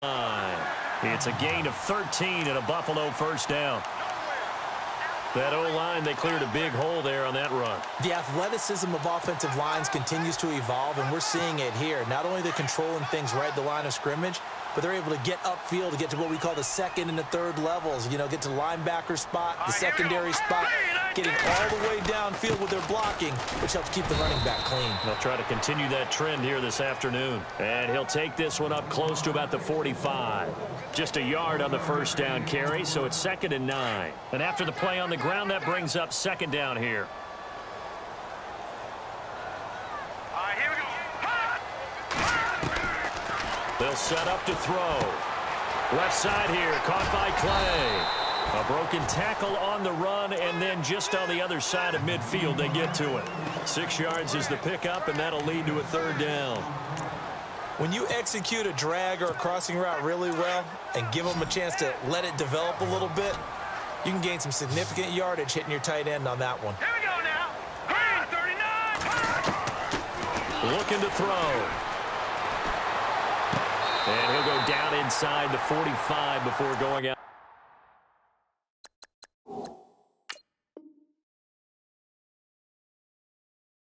It's a gain of 13 and a Buffalo first down. That O-line, they cleared a big hole there on that run. The athleticism of offensive lines continues to evolve, and we're seeing it here. Not only they're controlling things right at the line of scrimmage, but they're able to get upfield to get to what we call the second and the third levels. You know, get to the linebacker spot, the secondary spot, getting all the way downfield with their blocking, which helps keep the running back clean. They'll try to continue that trend here this afternoon. And he'll take this one up close to about the 45. Just a yard on the first down carry, so it's 2nd and 9. And after the play on the ground, that brings up 2nd down here. They'll set up to throw. Left side here, caught by Clay. A broken tackle on the run, and then just on the other side of midfield, they get to it. 6 yards is the pickup, and that'll lead to a 3rd down. When you execute a drag or a crossing route really well and give them a chance to let it develop a little bit, you can gain some significant yardage hitting your tight end on that one. Here we go now. 39. Looking to throw. And he'll go down inside the 45 before going out.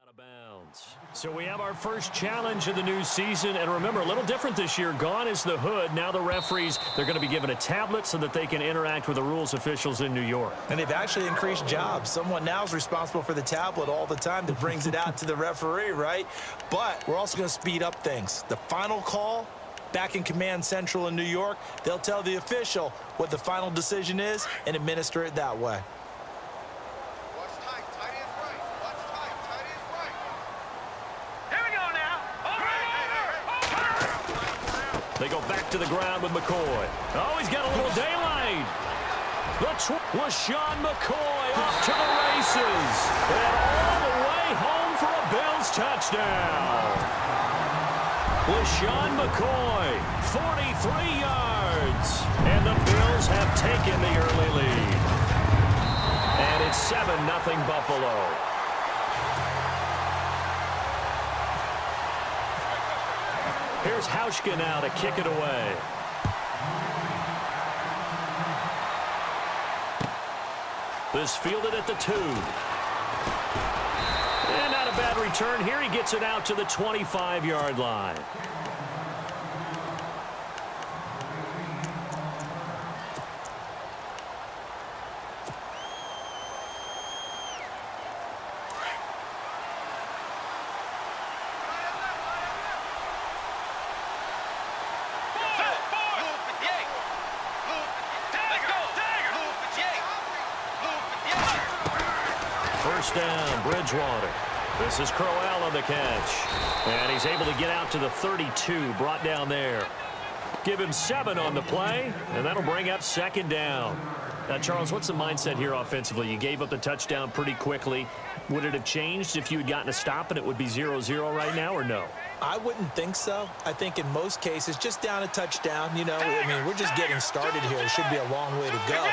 Out of bounds. So we have our first challenge of the new season. And remember, a little different this year. Gone is the hood. Now the referees, they're going to be given a tablet so that they can interact with the rules officials in New York. And they've actually increased jobs. Someone now is responsible for the tablet all the time that brings it out to the referee, right? But we're also going to speed up things. The final call, back in Command Central in New York, they'll tell the official what the final decision is and administer it that way. Watch tight. Tight end's right. Watch tight. Tight end's right. Here we go now. Over. They go back to the ground with McCoy. Oh, he's got a little daylight. Was Sean McCoy off to the races. And all the way home for a Bills touchdown. LaShawn McCoy, 43 yards. And the Bills have taken the early lead. And it's 7-0 Buffalo. Here's Hauschka now to kick it away. This fielded at the 2. And not a bad return here. He gets it out to the 25-yard line. First down, Bridgewater. This is Crowell on the catch. And he's able to get out to the 32, brought down there. Give him 7 on the play, and that'll bring up 2nd down. Now, Charles, what's the mindset here offensively? You gave up the touchdown pretty quickly. Would it have changed if you had gotten a stop and it would be 0-0 right now, or no? I wouldn't think so. I think in most cases, just down a touchdown, you know, I mean, we're just getting started here. It should be a long way to go.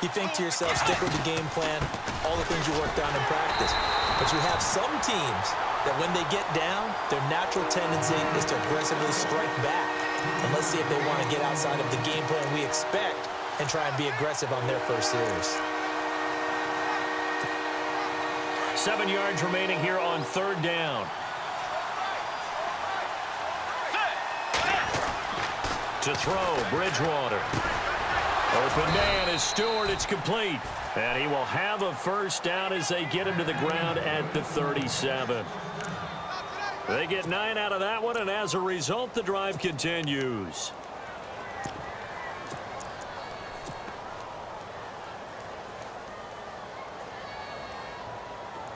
You think to yourself, stick with the game plan, all the things you worked on in practice. But you have some teams that when they get down, their natural tendency is to aggressively strike back. And let's see if they want to get outside of the game plan we expect and try and be aggressive on their first series. 7 yards remaining here on 3rd down. To throw, Bridgewater. Open man is Stewart. It's complete. And he will have a first down as they get him to the ground at the 37. They get 9 out of that one, and as a result, the drive continues.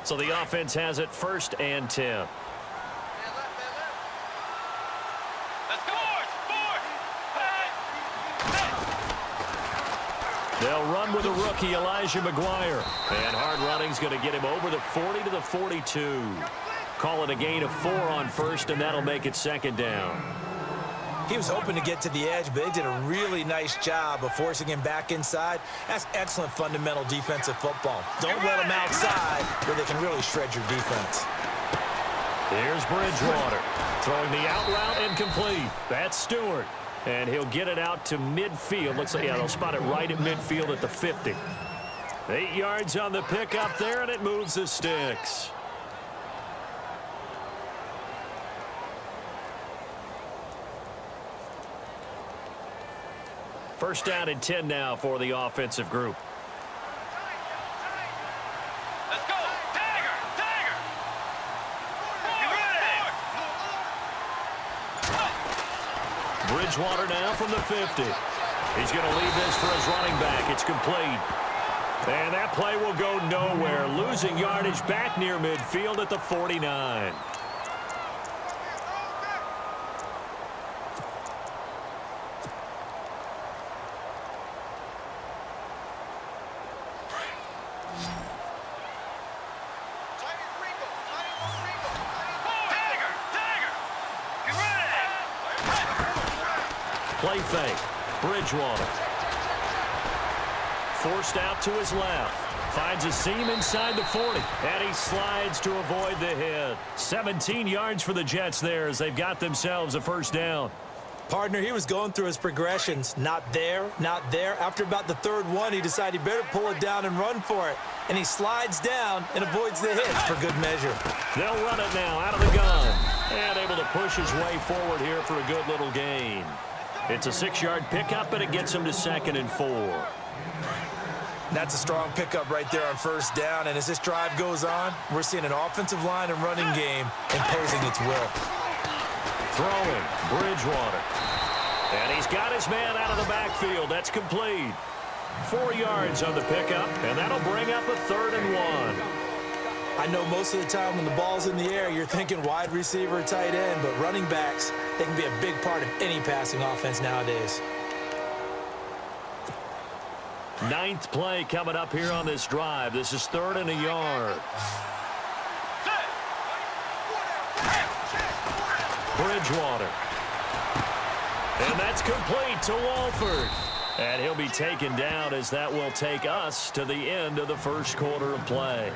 So the offense has it 1st and 10. They'll run with the rookie, Elijah McGuire. And hard running's going to get him over the 40 to the 42. Call it a gain of 4 on 1st, and that'll make it 2nd down. He was hoping to get to the edge, but they did a really nice job of forcing him back inside. That's excellent fundamental defensive football. Don't let him outside where they can really shred your defense. Here's Bridgewater throwing the out route incomplete. That's Stewart. And he'll get it out to midfield. Looks like, yeah, they'll spot it right at midfield at the 50. 8 yards on the pickup there, and it moves the sticks. First down and 10 now for the offensive group. Let's go. Tiger. Tiger. You ready? Bridgewater now from the 50. He's going to leave this for his running back. It's complete. And that play will go nowhere. Losing yardage back near midfield at the 49. Play fake. Bridgewater. Forced out to his left. Finds a seam inside the 40. And he slides to avoid the hit. 17 yards for the Jets there as they've got themselves a first down. Partner, he was going through his progressions. Not there, not there. After about the third one, he decided he better pull it down and run for it. And he slides down and avoids the hit for good measure. They'll run it now out of the gun. And able to push his way forward here for a good little gain. It's a 6-yard pickup, and it gets him to 2nd and 4. That's a strong pickup right there on first down. And as this drive goes on, we're seeing an offensive line and running game imposing its will. Throwing, Bridgewater. And he's got his man out of the backfield. That's complete. 4 yards on the pickup, and that'll bring up a 3rd and 1. I know most of the time when the ball's in the air, you're thinking wide receiver, tight end, but running backs, they can be a big part of any passing offense nowadays. 9th play coming up here on this drive. This is 3rd and a yard. Bridgewater. And that's complete to Walford. And he'll be taken down as that will take us to the end of the first quarter of play.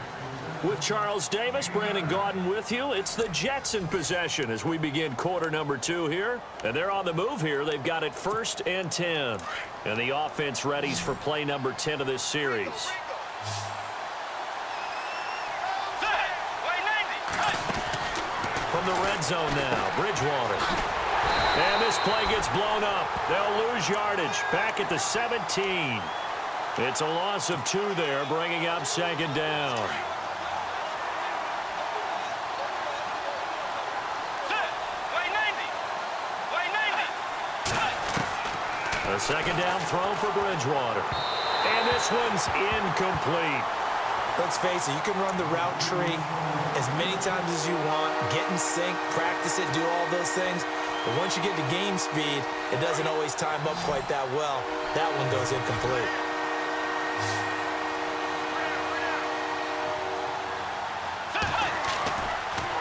With Charles Davis, Brandon Gaudin with you. It's the Jets in possession as we begin quarter number 2 here. And they're on the move here. They've got it 1st and 10. And the offense readies for play number 10 of this series. From the red zone now, Bridgewater. And this play gets blown up. They'll lose yardage back at the 17. It's a loss of 2 there, bringing up 2nd down. A 2nd down throw for Bridgewater. And this one's incomplete. Let's face it, you can run the route tree as many times as you want, get in sync, practice it, do all those things. But once you get to game speed, it doesn't always time up quite that well. That one goes incomplete.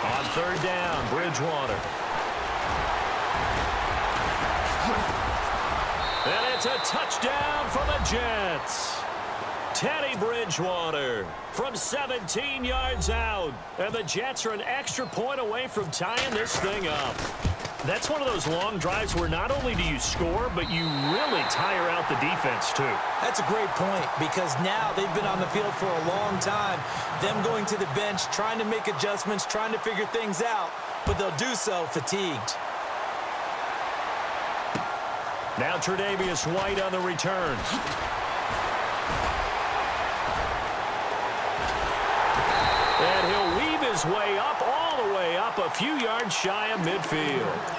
On 3rd down, Bridgewater. And it's a touchdown for the Jets. Teddy Bridgewater from 17 yards out. And the Jets are an extra point away from tying this thing up. That's one of those long drives where not only do you score, but you really tire out the defense, too. That's a great point because now they've been on the field for a long time. Them going to the bench, trying to make adjustments, trying to figure things out, but they'll do so fatigued. Now Tre'Davious White on the return. And he'll weave his way up, all the way up, a few yards shy of midfield.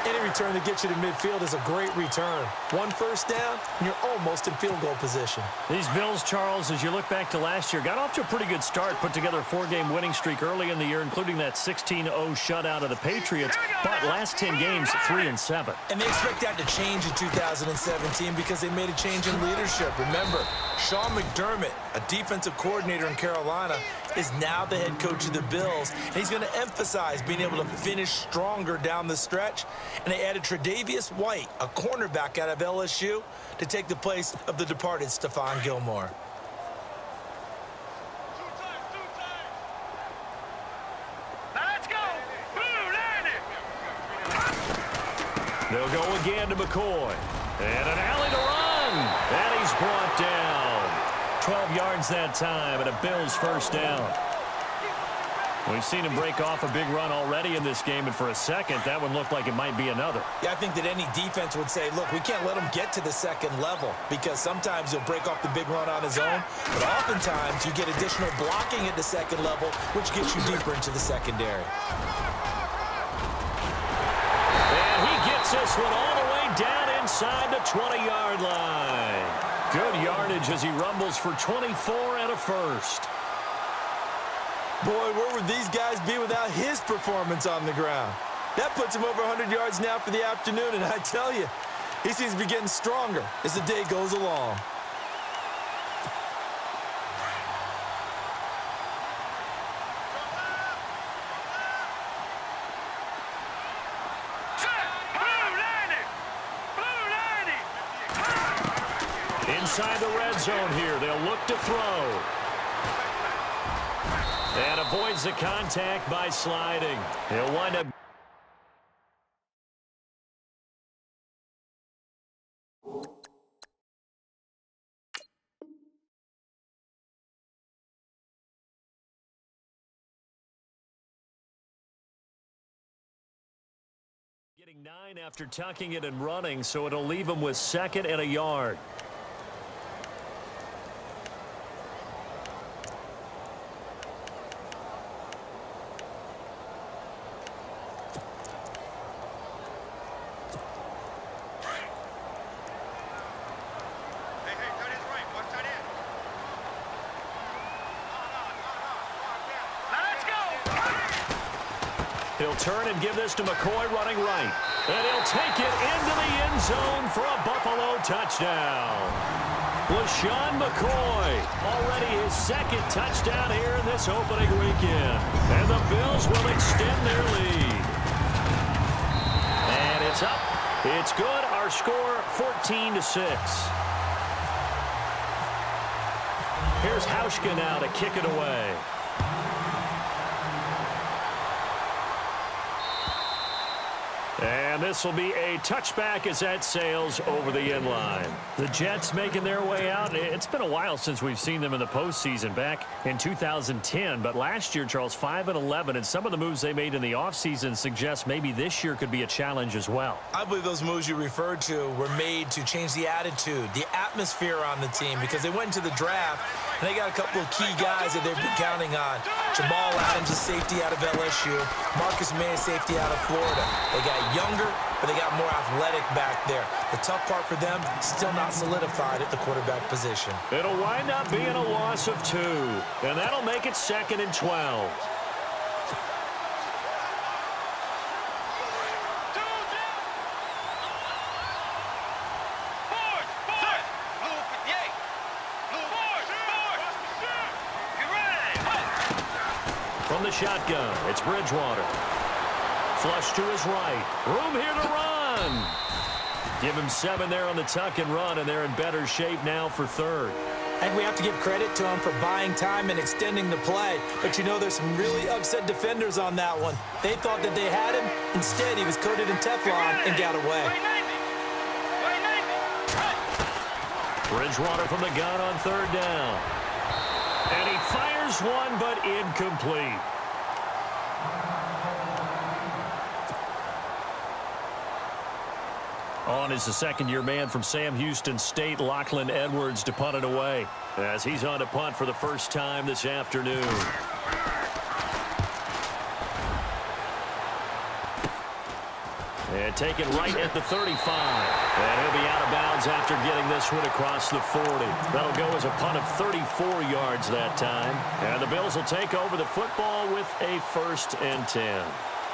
Any return that gets you to midfield is a great return. 1 first down, and you're almost in field goal position. These Bills, Charles, as you look back to last year, got off to a pretty good start, put together a 4-game winning streak early in the year, including that 16-0 shutout of the Patriots, but last 10 games, 3-7. And they expect that to change in 2017 because they made a change in leadership. Remember, Sean McDermott, a defensive coordinator in Carolina, is now the head coach of the Bills, and he's going to emphasize being able to finish stronger down the stretch. And they added Tre'Davious White, a cornerback out of LSU, to take the place of the departed Stephon Gilmore. Now let's go. Blue, land it. They'll go again to McCoy. And an alley to run. And he's brought down. 12 yards that time and a Bills first down. We've seen him break off a big run already in this game, and for a second, that one looked like it might be another. Yeah, I think that any defense would say, look, we can't let him get to the second level because sometimes he'll break off the big run on his own, but oftentimes you get additional blocking at the second level, which gets you deeper into the secondary. And he gets this one all the way down inside the 20-yard line. Good yardage as he rumbles for 24 and a first. Boy, where would these guys be without his performance on the ground? That puts him over 100 yards now for the afternoon, and I tell you, he seems to be getting stronger as the day goes along. Inside the red zone here, they'll look to throw. And avoids the contact by sliding. He'll wind up. Getting 9 after tucking it and running, so it'll leave him with 2nd and a yard. He'll turn and give this to McCoy running right. And he'll take it into the end zone for a Buffalo touchdown. LaShawn McCoy, already his 2nd touchdown here in this opening weekend. And the Bills will extend their lead. And it's up. It's good. Our score, 14-6. Here's Hauschka now to kick it away. And this will be a touchback as that sails over the end line. The Jets making their way out. It's been a while since we've seen them in the postseason, back in 2010. But last year, Charles, 5-11, and some of the moves they made in the offseason suggest maybe this year could be a challenge as well. I believe those moves you referred to were made to change the attitude, the atmosphere on the team, because they went into the draft and they got a couple of key guys that they've been counting on. Jamal Adams, a safety out of LSU. Marcus May, a safety out of Florida. They got younger, but they got more athletic back there. The tough part for them, still not solidified at the quarterback position. It'll wind up being a loss of 2, and that'll make it 2nd and 12. From the shotgun, it's Bridgewater. Flush to his right. Room here to run. Give him 7 there on the tuck and run, and they're in better shape now for 3rd. And we have to give credit to him for buying time and extending the play. But you know, there's some really upset defenders on that one. They thought that they had him. Instead, he was coated in Teflon and got away. Bridgewater from the gun on 3rd down. And he fires one, but incomplete. On is the 2nd-year man from Sam Houston State, Lachlan Edwards, to punt it away, as he's on to punt for the first time this afternoon. And taken right at the 35. And he'll be out of bounds after getting this one across the 40. That'll go as a punt of 34 yards that time. And the Bills will take over the football with a 1st and 10.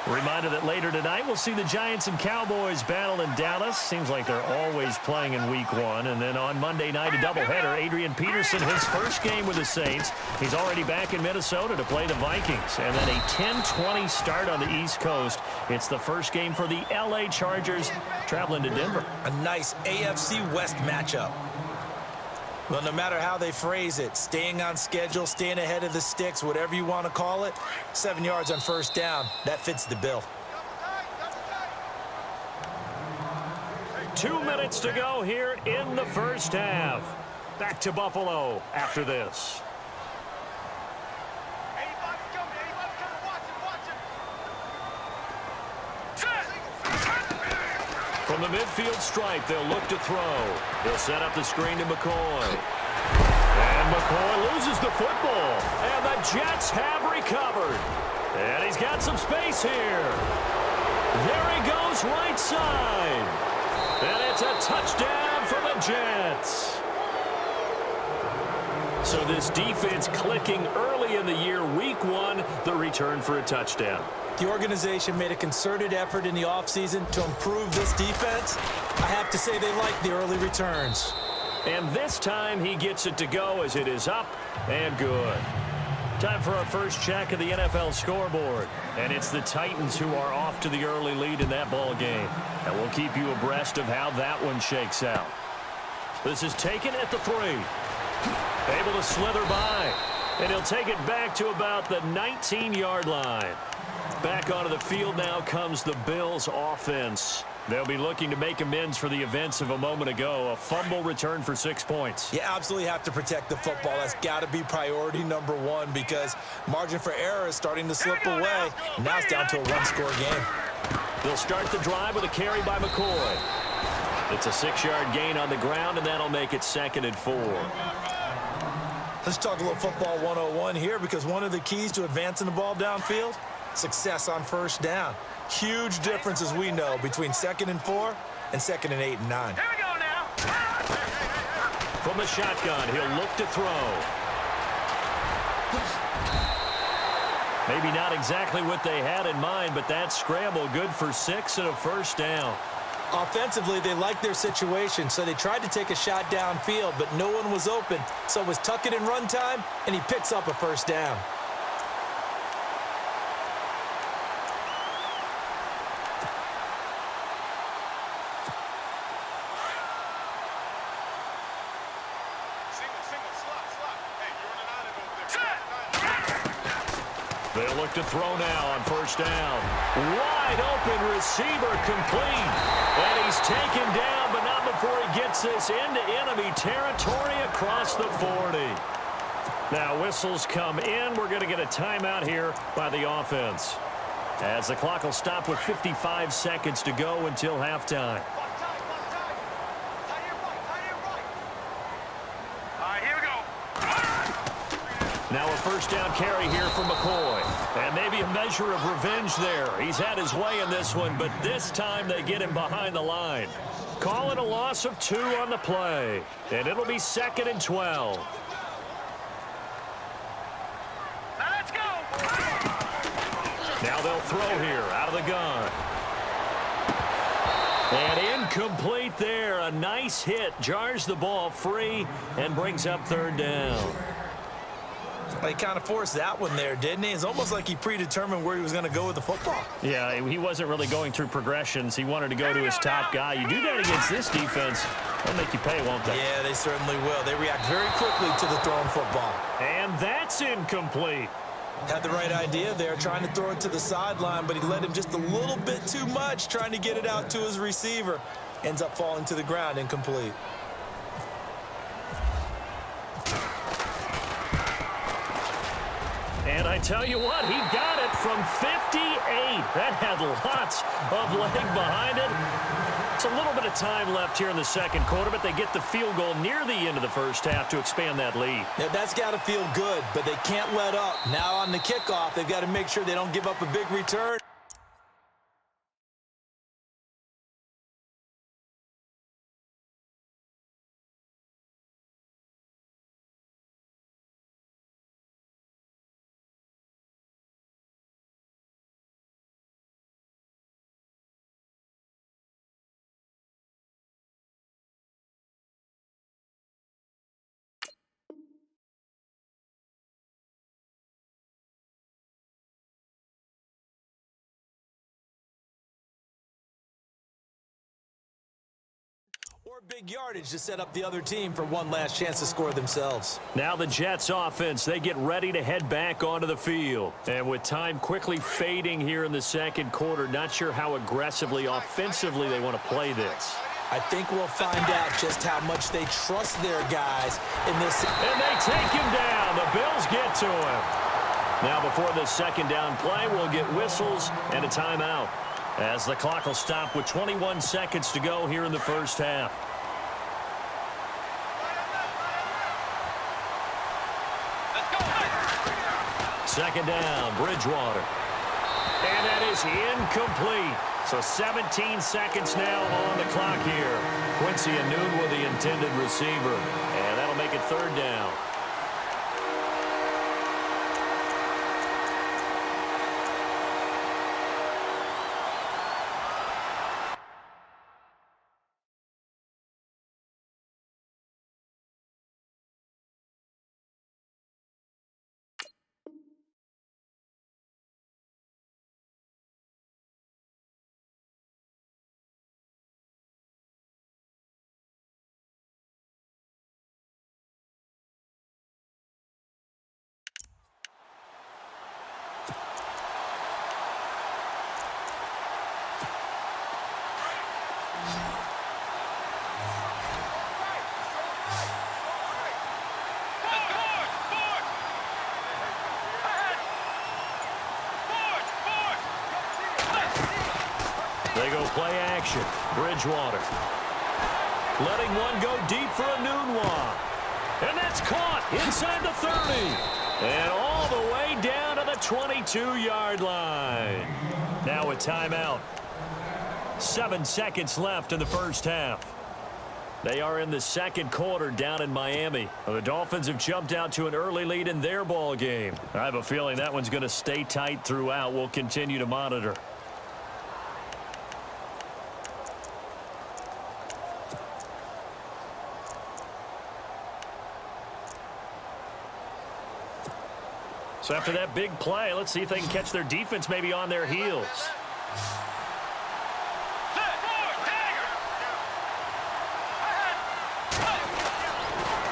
Reminder that later tonight we'll see the Giants and Cowboys battle in Dallas. Seems like they're always playing in week 1. And then on Monday night, a doubleheader. Adrian Peterson, his first game with the Saints. He's already back in Minnesota to play the Vikings. And then a 10-20 start on the East Coast. It's the first game for the L.A. Chargers traveling to Denver. A nice AFC West matchup. Well, no matter how they phrase it, staying on schedule, staying ahead of the sticks, whatever you want to call it, 7 yards on 1st down, that fits the bill. 2 minutes to go here in the first half. Back to Buffalo after this. From the midfield stripe, they'll look to throw. They'll set up the screen to McCoy. And McCoy loses the football. And the Jets have recovered. And he's got some space here. There he goes right side. And it's a touchdown for the Jets. So this defense clicking early in the year, week 1, the return for a touchdown. The organization made a concerted effort in the offseason to improve this defense. I have to say they like the early returns. And this time he gets it to go as it is up and good. Time for our first check of the NFL scoreboard. And it's the Titans who are off to the early lead in that ball game. And we'll keep you abreast of how that one shakes out. This is taken at the 3. Able to slither by. And he'll take it back to about the 19-yard line. Back onto the field now comes the Bills offense. They'll be looking to make amends for the events of a moment ago. A fumble return for 6 points. You absolutely have to protect the football. That's got to be priority number 1 because margin for error is starting to slip away. Now it's down to a one-score game. They'll start the drive with a carry by McCoy. It's a 6-yard gain on the ground, and that'll make it 2nd and 4. Let's talk a little football 101 here because one of the keys to advancing the ball downfield, success on first down. Huge difference, as we know, between 2nd and 4 and 2nd and 8 and 9. Here we go now. From the shotgun, he'll look to throw. Maybe not exactly what they had in mind, but that scramble good for 6 and a first down. Offensively, they liked their situation, so they tried to take a shot downfield, but no one was open. So it was tuck it in run time, and he picks up a first down. They'll look to throw now on first down. Wide open receiver complete. And he's taken down, but not before he gets this into enemy territory across the 40. Now whistles come in. We're going to get a timeout here by the offense. As the clock will stop with 55 seconds to go until halftime. Now a first down carry here for McCoy. And maybe a measure of revenge there. He's had his way in this one, but this time they get him behind the line. Call it a loss of 2 on the play. And it'll be 2nd and 12. Now let's go. Now they'll throw here out of the gun. And incomplete there. A nice hit. Jars the ball free and brings up 3rd down. He kind of forced that one there, didn't he? It's almost like he predetermined where he was going to go with the football. Yeah, he wasn't really going through progressions. He wanted to go to his top guy. You do that against this defense, they'll make you pay, won't they? Yeah, they certainly will. They react very quickly to the thrown football. And that's incomplete. Had the right idea there, trying to throw it to the sideline, but he let him just a little bit too much, trying to get it out to his receiver. Ends up falling to the ground, incomplete. And I tell you what, he got it from 58. That had lots of leg behind it. It's a little bit of time left here in the 2nd quarter, but they get the field goal near the end of the first half to expand that lead. Yeah, that's got to feel good, but they can't let up. Now on the kickoff, they've got to make sure they don't give up a big return. Or big yardage to set up the other team for one last chance to score themselves. Now the Jets offense, they get ready to head back onto the field. And with time quickly fading here in the 2nd quarter, not sure how aggressively, offensively they want to play this. I think we'll find out just how much they trust their guys in this. And they take him down. The Bills get to him. Now before this second down play, we'll get whistles and a timeout, as the clock will stop with 21 seconds to go here in the first half. Second down, Bridgewater. And that is incomplete. So 17 seconds now on the clock here. Quincy and Noon with the intended receiver. And that'll make it third down. They go play action. Bridgewater. Letting one go deep for a Nunwa. And that's caught inside the 30. And all the way down to the 22-yard line. Now a timeout. 7 seconds left in the first half. They are in the second quarter down in Miami. The Dolphins have jumped out to an early lead in their ball game. I have a feeling that one's going to stay tight throughout. We'll continue to monitor. So after that big play, let's see if they can catch their defense maybe on their heels.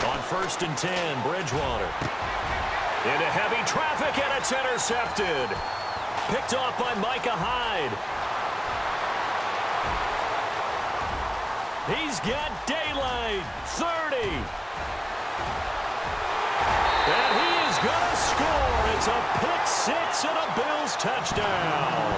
On 1st and 10, Bridgewater. Into heavy traffic, and it's intercepted. Picked off by Micah Hyde. He's got daylight. 30. And he is going to score. It's a pick six and a Bills touchdown.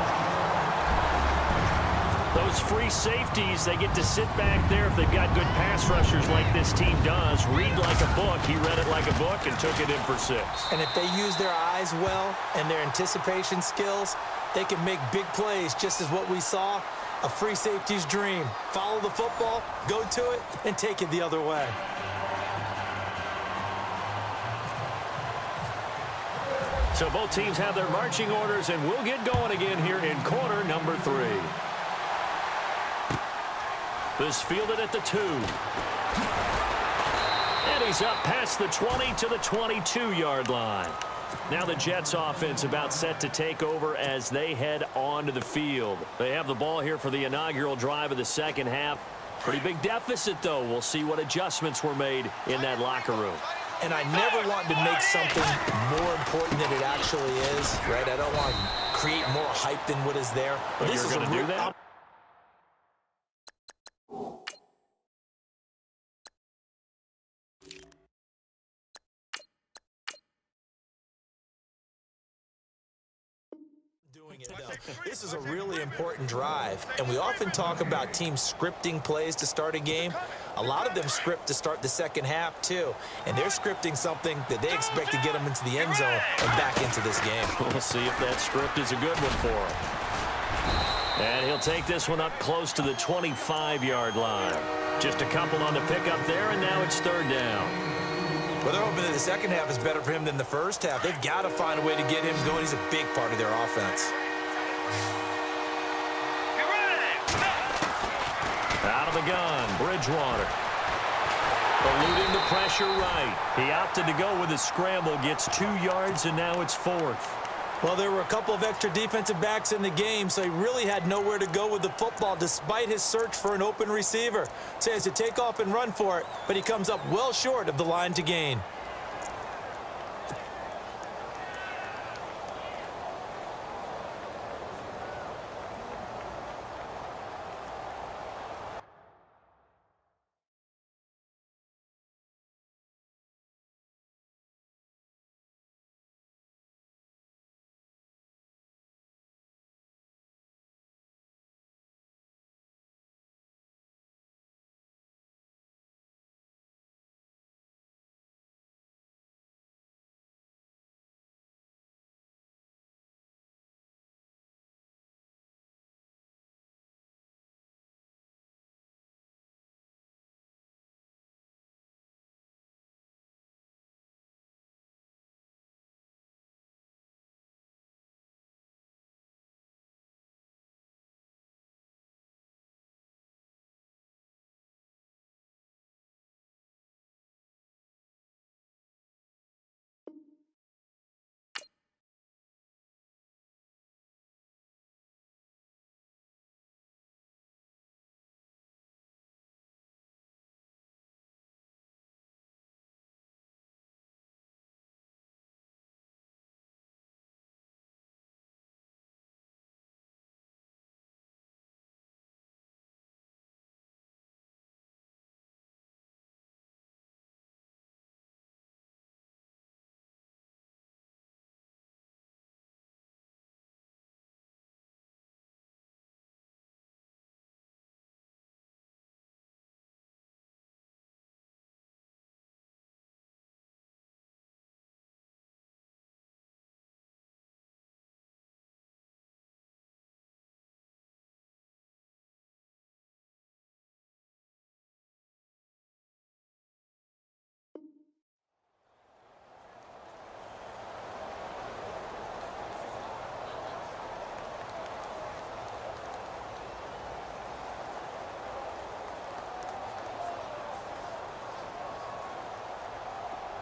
Those free safeties, they get to sit back there if they've got good pass rushers like this team does. Read like a book. He read it like a book and took it in for 6. And if they use their eyes well and their anticipation skills, they can make big plays, just as what we saw. A free safety's dream. Follow the football, go to it, and take it the other way. So both teams have their marching orders, and we'll get going again here in quarter number 3. This fielded at the 2. And he's up past the 20 to the 22-yard line. Now the Jets offense about set to take over as they head onto the field. They have the ball here for the inaugural drive of the second half. Pretty big deficit, though. We'll see what adjustments were made in that locker room. And I never want to make something more important than it actually is, right? I don't want to create more hype than what is there. But this is going to do that? This is a really important drive, and we often talk about teams scripting plays to start a game. A lot of them script to start the second half, too, and they're scripting something that they expect to get them into the end zone and back into this game. We'll see if that script is a good one for him. And he'll take this one up close to the 25-yard line. Just a couple on the pickup there, and now it's third down. Well, they're hoping that the second half is better for him than the first half. They've got to find a way to get him going. He's a big part of their offense. Out of the gun, Bridgewater. Eluding the pressure right. He opted to go with a scramble, gets 2 yards, and now it's 4th. Well, there were a couple of extra defensive backs in the game, so he really had nowhere to go with the football despite his search for an open receiver. So he has to take off and run for it, but he comes up well short of the line to gain.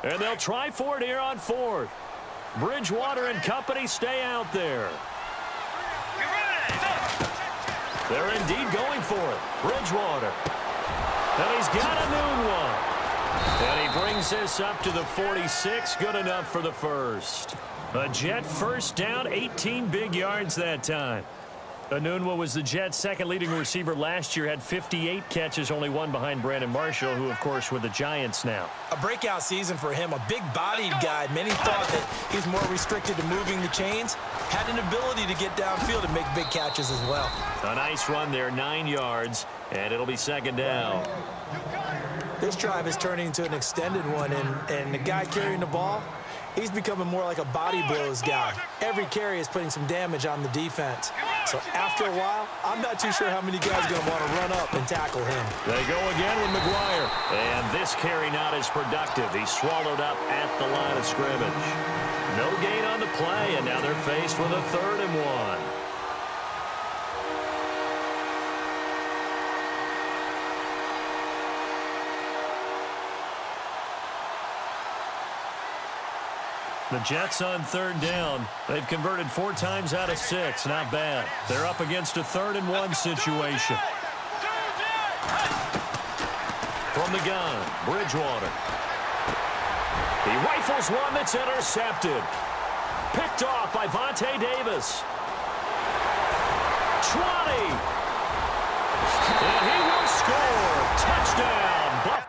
And they'll try for it here on fourth. Bridgewater and company stay out there. They're indeed going for it. Bridgewater. And he's got a new one. And he brings this up to the 46. Good enough for the first. A Jet first down, 18 big yards that time. Enunwa was the Jets' second leading receiver last year, had 58 catches, only one behind Brandon Marshall, who, of course, with the Giants now. A breakout season for him, a big-bodied guy. Many thought that he's more restricted to moving the chains. Had an ability to get downfield and make big catches as well. A nice run there, 9 yards, and it'll be second down. This drive is turning into an extended one, and the guy carrying the ball, he's becoming more like a body blows guy. Every carry is putting some damage on the defense. So after a while, I'm not too sure how many guys are going to want to run up and tackle him. They go again with McGuire. And this carry not as productive. He's swallowed up at the line of scrimmage. No gain on the play, and now they're faced with a 3rd and 1. The Jets on 3rd down. They've converted 4 times out of 6. Not bad. They're up against a 3rd and 1 situation. From the gun, Bridgewater. He rifles one that's intercepted. Picked off by Vontae Davis. 20. And he will score. Touchdown. Buffalo.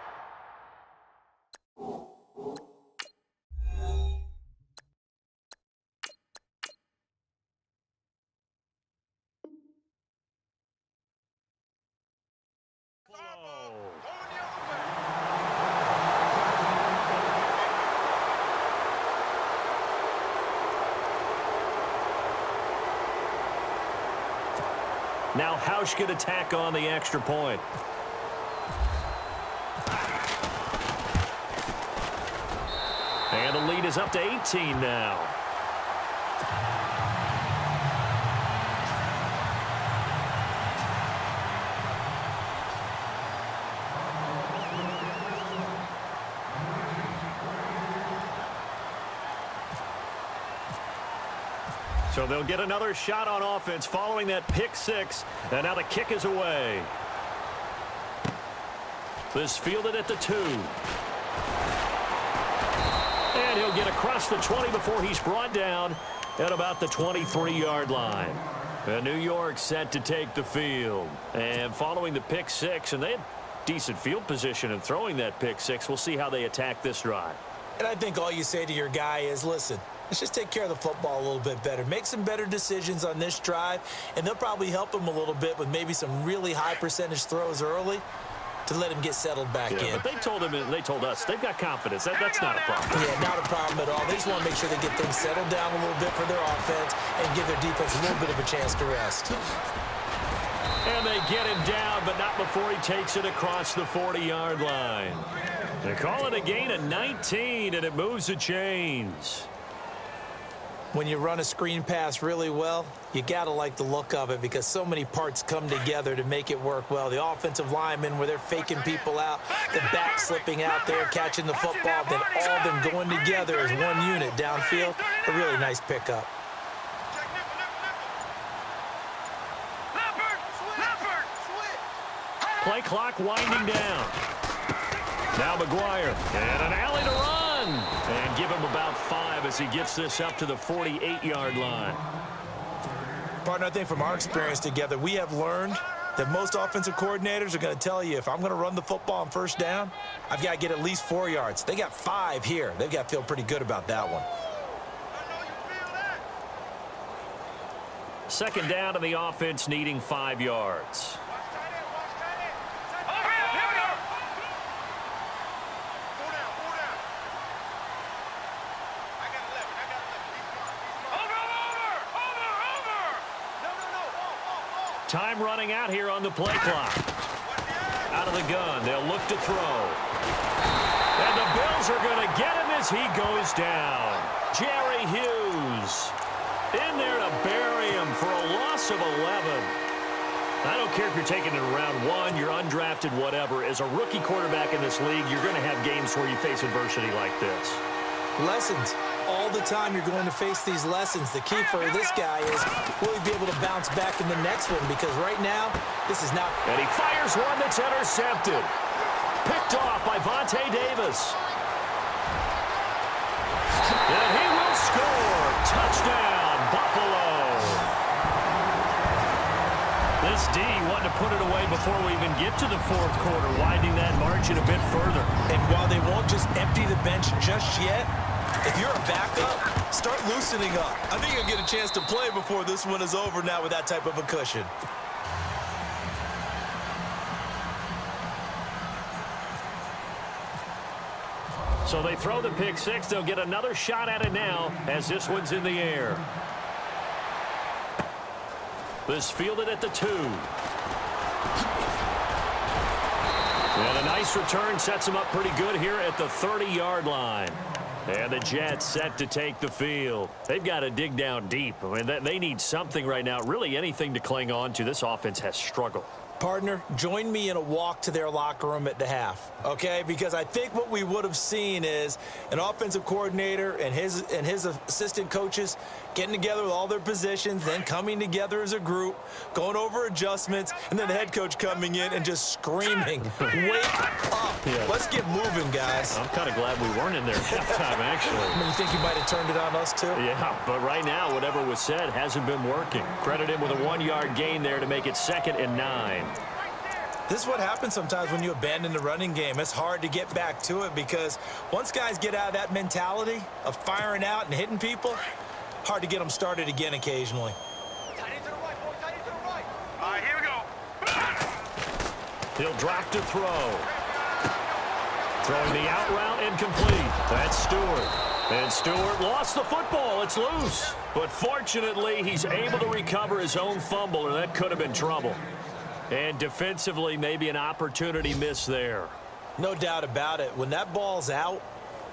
Now Hausch could attack on the extra point. And the lead is up to 18 now. So they'll get another shot on offense following that pick 6. And now the kick is away. This fielded at the 2. And he'll get across the 20 before he's brought down at about the 23-yard line. And New York set to take the field. And following the pick 6, and they had decent field position in throwing that pick 6. We'll see how they attack this drive. And I think all you say to your guy is, listen, let's just take care of the football a little bit better. Make some better decisions on this drive, and they'll probably help him a little bit with maybe some really high percentage throws early to let him get settled back in. But they told him, and they told us, they've got confidence. That's not a problem. Yeah, not a problem at all. They just want to make sure they get things settled down a little bit for their offense and give their defense a little bit of a chance to rest. And they get him down, but not before he takes it across the 40-yard line. They call it a gain of 19, and it moves the chains. When you run a screen pass really well, you got to like the look of it because so many parts come together to make it work well. The offensive linemen, where they're faking people out, the back slipping out there, catching the football, then all of them going together as one unit downfield. A really nice pickup. Play clock winding down. Now McGuire, and an alley to run. And give him about 5 as he gets this up to the 48-yard line. Partner, I think from our experience together, we have learned that most offensive coordinators are going to tell you, if I'm going to run the football on first down, I've got to get at least 4 yards. They got 5 here. They've got to feel pretty good about that one. Second down, and the offense needing 5 yards. Time running out here on the play clock. Out of the gun, they'll look to throw. And the Bills are going to get him as he goes down. Jerry Hughes in there to bury him for a loss of 11. I don't care if you're taking it in round one, you're undrafted, whatever. As a rookie quarterback in this league, you're going to have games where you face adversity like this. Lessons. All the time you're going to face these lessons. The key for this guy is will he be able to bounce back in the next one? Because right now, this is not. And he fires one that's intercepted. Picked off by Vontae Davis. And he will score. Touchdown, Buffalo. This D wanted to put it away before we even get to the fourth quarter, widening that margin a bit further. And while they won't just empty the bench just yet, if you're a backup, start loosening up. I think you'll get a chance to play before this one is over now with that type of a cushion. So they throw the pick six. They'll get another shot at it now as this one's in the air. This fielded at the 2. And a nice return sets him up pretty good here at the 30-yard line. And the Jets set to take the field. They've got to dig down deep. I mean, they need something right now, really anything to cling on to. This offense has struggled. Partner, join me in a walk to their locker room at the half, okay? Because I think what we would have seen is an offensive coordinator and his assistant coaches getting together with all their positions, then coming together as a group, going over adjustments, and then the head coach coming in and just screaming, wake up. Yeah. Let's get moving, guys. I'm kind of glad we weren't in there at halftime, actually. I mean, you think you might have turned it on us, too? Yeah, but right now, whatever was said hasn't been working. Credit him with a 1-yard gain there to make it 2nd and 9. This is what happens sometimes when you abandon the running game. It's hard to get back to it because once guys get out of that mentality of firing out and hitting people, hard to get them started again occasionally. Tight end to the right, boy. Tight end to the right. All right, here we go. He'll drop to throw. Throwing the out route incomplete. That's Stewart. And Stewart lost the football. It's loose. But fortunately, he's able to recover his own fumble, and that could have been trouble. And defensively, maybe an opportunity miss there. No doubt about it. When that ball's out,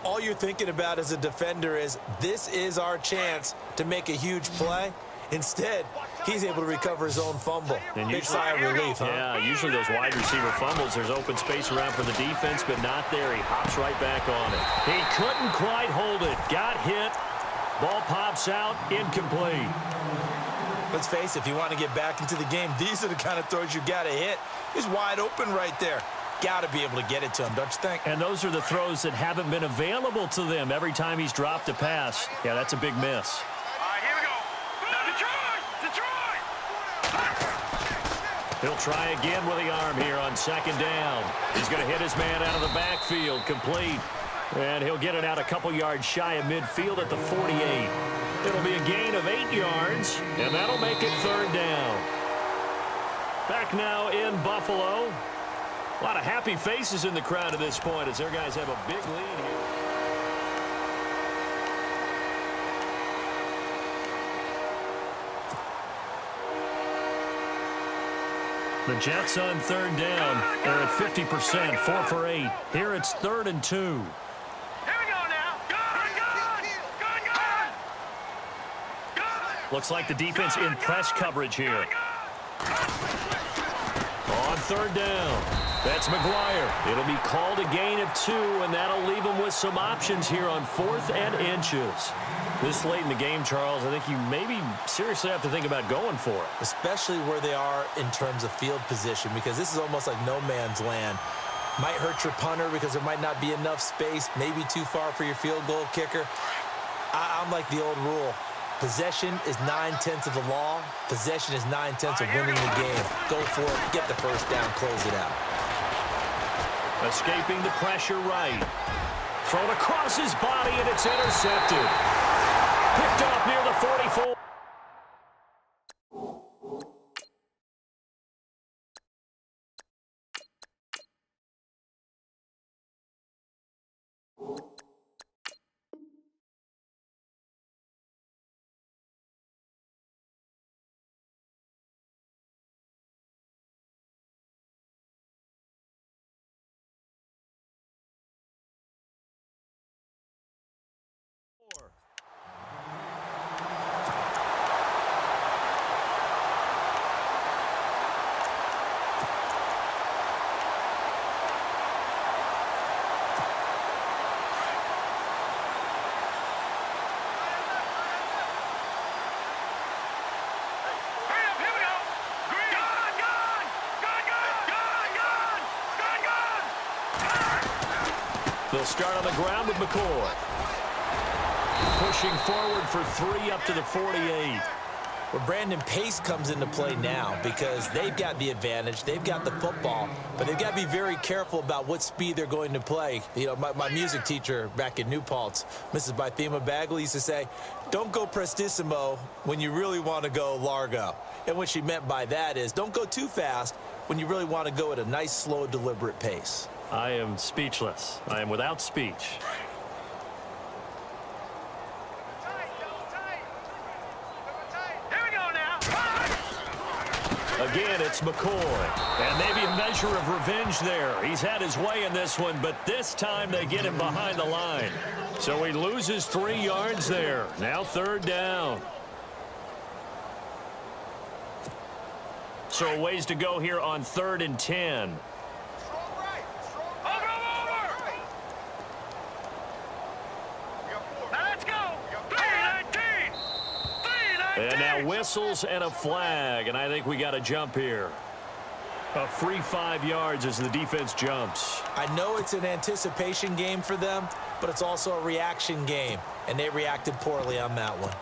all you're thinking about as a defender is this is our chance to make a huge play. Instead, he's able to recover his own fumble. And big sigh of relief, huh? Yeah, usually those wide receiver fumbles, there's open space around for the defense, but not there. He hops right back on it. He couldn't quite hold it. Got hit. Ball pops out. Incomplete. Let's face it, if you want to get back into the game, these are the kind of throws you got to hit. He's wide open right there. Got to be able to get it to him, don't you think? And those are the throws that haven't been available to them every time he's dropped a pass. Yeah, that's a big miss. All right, here we go. Now Detroit! He'll try again with the arm here on 2nd down. He's going to hit his man out of the backfield, complete. And he'll get it out a couple yards shy of midfield at the 48. It'll be a gain of 8 yards, and that'll make it 3rd down. Back now in Buffalo. A lot of happy faces in the crowd at this point as their guys have a big lead here. The Jets on 3rd down. They're at 50%, 4 for 8. Here it's 3rd and 2. Looks like the defense in press coverage here. On 3rd down, that's McGuire. It'll be called a gain of 2, and that'll leave them with some options here on 4th and inches. This late in the game, Charles, I think you maybe seriously have to think about going for it. Especially where they are in terms of field position, because this is almost like no man's land. Might hurt your punter because there might not be enough space, maybe too far for your field goal kicker. I'm like the old rule. Possession is 9/10 of the law. Possession is 9/10 of winning the game. Go for it. Get the first down. Close it out. Escaping the pressure right. Thrown across his body, and it's intercepted. Picked off near the 44. They'll start on the ground with McCoy. Pushing forward for 3 up to the 48. Well, Brandon, pace comes into play now because they've got the advantage. They've got the football, but they've got to be very careful about what speed they're going to play. You know, my music teacher back in New Paltz, Mrs. Bythema Bagley, used to say, don't go prestissimo when you really want to go largo. And what she meant by that is don't go too fast when you really want to go at a nice, slow, deliberate pace. I am speechless. I am without speech. Again, it's McCoy. And maybe a measure of revenge there. He's had his way in this one, but this time they get him behind the line. So he loses 3 yards there. Now 3rd down. So a ways to go here on 3rd and 10. And now whistles and a flag, and I think we got a jump here. A free 5 yards as the defense jumps. I know it's an anticipation game for them, but it's also a reaction game, and they reacted poorly on that one.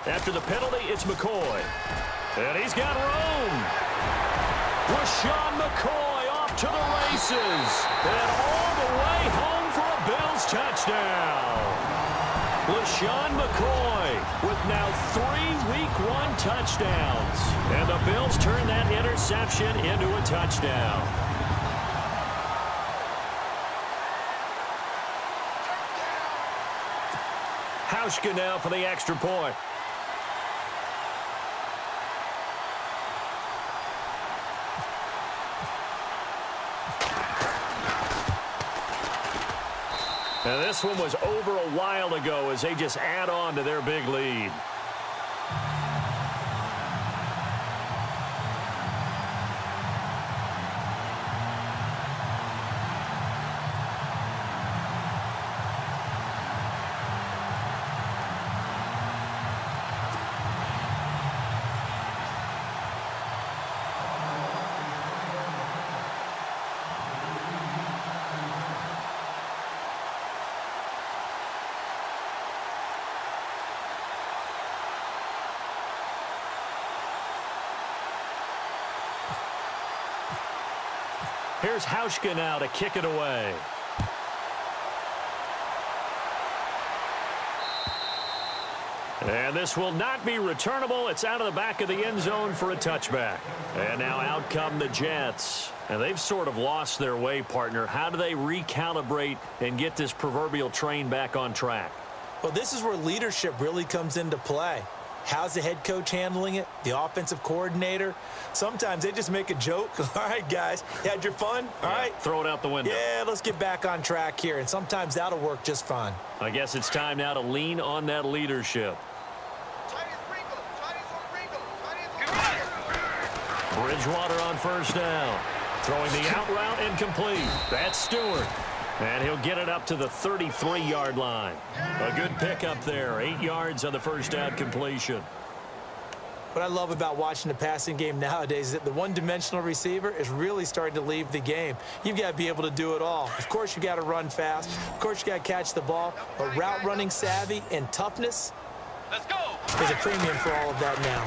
After the penalty, it's McCoy. And he's got room. LaShawn McCoy off to the races. And all the way home for a Bills touchdown. LaShawn McCoy with now 3 Week 1 touchdowns. And the Bills turn that interception into a touchdown. Hauschka now for the extra point. Now this one was over a while ago as they just add on to their big lead. Here's Hauschka now to kick it away. And this will not be returnable. It's out of the back of the end zone for a touchback. And now out come the Jets. And they've sort of lost their way, partner. How do they recalibrate and get this proverbial train back on track? Well, this is where leadership really comes into play. How's the head coach handling it? The offensive coordinator? Sometimes they just make a joke. All right, guys, you had your fun? All right. Throw it out the window. Yeah, let's get back on track here. And sometimes that'll work just fine. I guess it's time now to lean on that leadership. Bridgewater on 1st down. Throwing the out route incomplete. That's Stewart. And he'll get it up to the 33-yard line. A good pickup there. 8 yards on the 1st down completion. What I love about watching the passing game nowadays is that the one-dimensional receiver is really starting to leave the game. You've got to be able to do it all. Of course, you got to run fast. Of course, you got to catch the ball. But route running savvy and toughness is a premium for all of that now.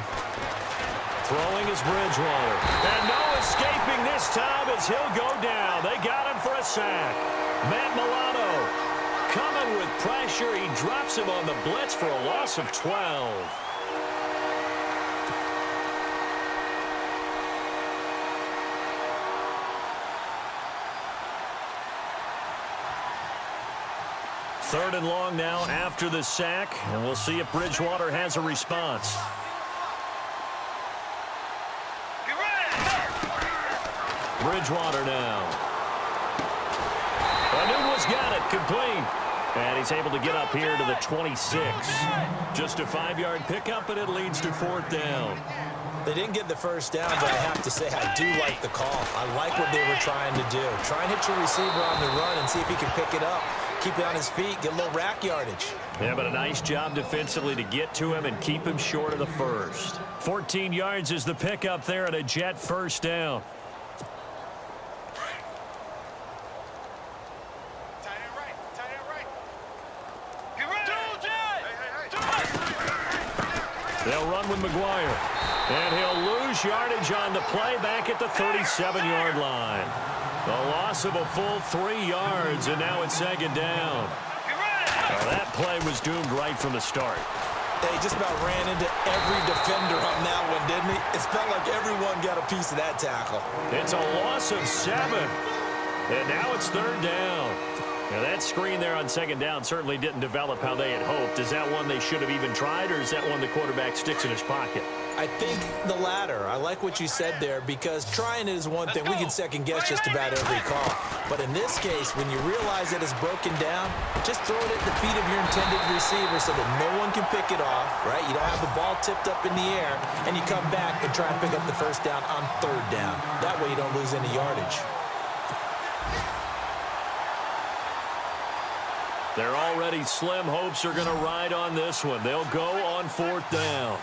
Throwing is Bridgewater. And no escaping this time as he'll go down. They got him for a sack. Matt Milano coming with pressure. He drops him on the blitz for a loss of 12. Third and long now after the sack, and we'll see if Bridgewater has a response. Bridgewater now. Anunua's got it, complete. And he's able to get up here to the 26. Just a 5-yard pickup, and it leads to 4th down. They didn't get the first down, but I have to say I do like the call. I like what they were trying to do. Try and hit your receiver on the run and see if he can pick it up. Keep it on his feet, get a little rack yardage. Yeah, but a nice job defensively to get to him and keep him short of the first. 14 yards is the pickup there and a Jet first down. They'll run with McGuire. And he'll lose yardage on the play back at the 37-yard line. The loss of a full 3 yards, and now it's second down. Well, that play was doomed right from the start. They just about ran into every defender on that one, didn't he? It felt like everyone got a piece of that tackle. It's a loss of 7. And now it's third down. Now, that screen there on second down certainly didn't develop how they had hoped. Is that one they should have even tried, or is that one the quarterback sticks in his pocket? I think the latter. I like what you said there, because trying it is one thing. We can second-guess just about every call. But in this case, when you realize that it's broken down, just throw it at the feet of your intended receiver so that no one can pick it off, right? You don't have the ball tipped up in the air, and you come back and try and pick up the first down on third down. That way you don't lose any yardage. They're already slim hopes are going to ride on this one. They'll go on fourth down.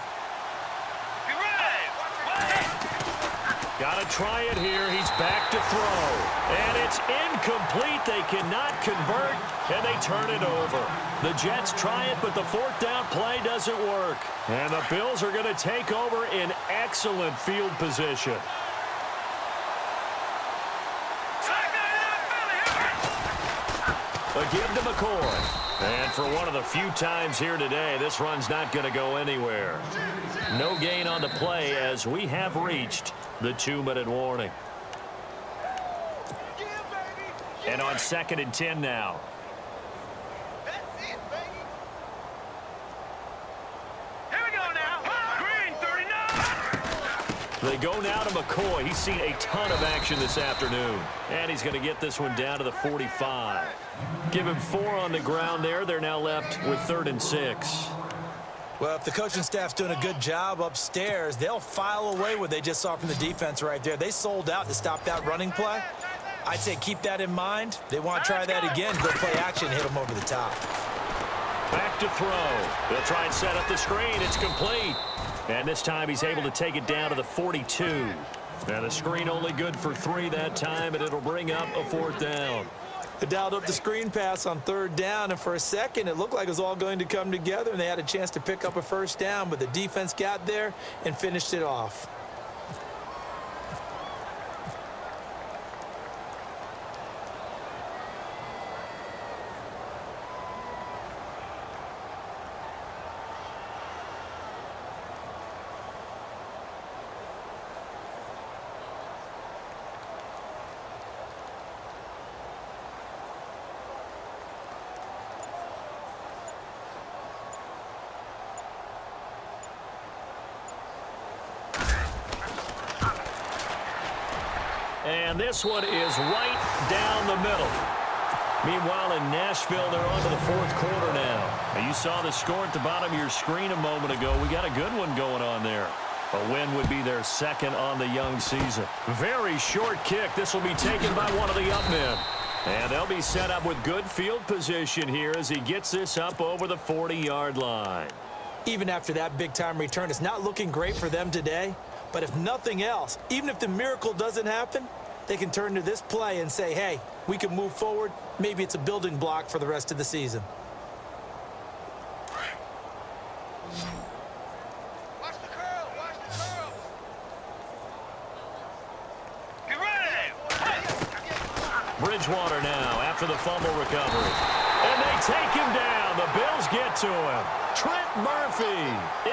Got to try it here. He's back to throw. And it's incomplete. They cannot convert, and they turn it over. The Jets try it, but the fourth down play doesn't work. And the Bills are going to take over in excellent field position. A give to McCoy. And for one of the few times here today, this run's not going to go anywhere. No gain on the play as we have reached the 2-minute warning. And on 2nd and 10 now. They go now to McCoy. He's seen a ton of action this afternoon. And he's going to get this one down to the 45. Give him 4 on the ground there. They're now left with 3rd and 6. Well, if the coaching staff's doing a good job upstairs, they'll file away what they just saw from the defense right there. They sold out to stop that running play. I'd say keep that in mind. They want to try that again. Go play action, hit them over the top. Back to throw. They'll try and set up the screen. It's complete. And this time he's able to take it down to the 42. And the screen only good for 3 that time, and it'll bring up a 4th down. They dialed up the screen pass on 3rd down, and for a second it looked like it was all going to come together, and they had a chance to pick up a first down, but the defense got there and finished it off. And this one is right down the middle. Meanwhile, in Nashville, they're on to the 4th quarter now. You saw the score at the bottom of your screen a moment ago. We got a good one going on there. A win would be their 2nd on the young season. Very short kick. This will be taken by one of the up men. And they'll be set up with good field position here as he gets this up over the 40-yard line. Even after that big-time return, it's not looking great for them today. But if nothing else, even if the miracle doesn't happen, they can turn to this play and say, hey, we can move forward. Maybe it's a building block for the rest of the season. Watch the curl, watch the curl. Get ready! Bridgewater now after the fumble recovery. And they take him down. The Bills get to him. Trent Murphy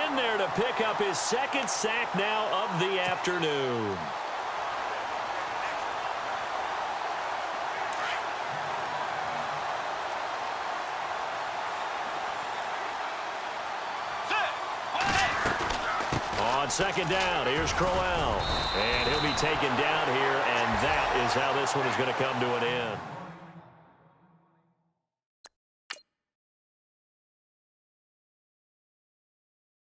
in there to pick up his 2nd sack now of the afternoon. On 2nd down, here's Crowell. And he'll be taken down here, and that is how this one is going to come to an end.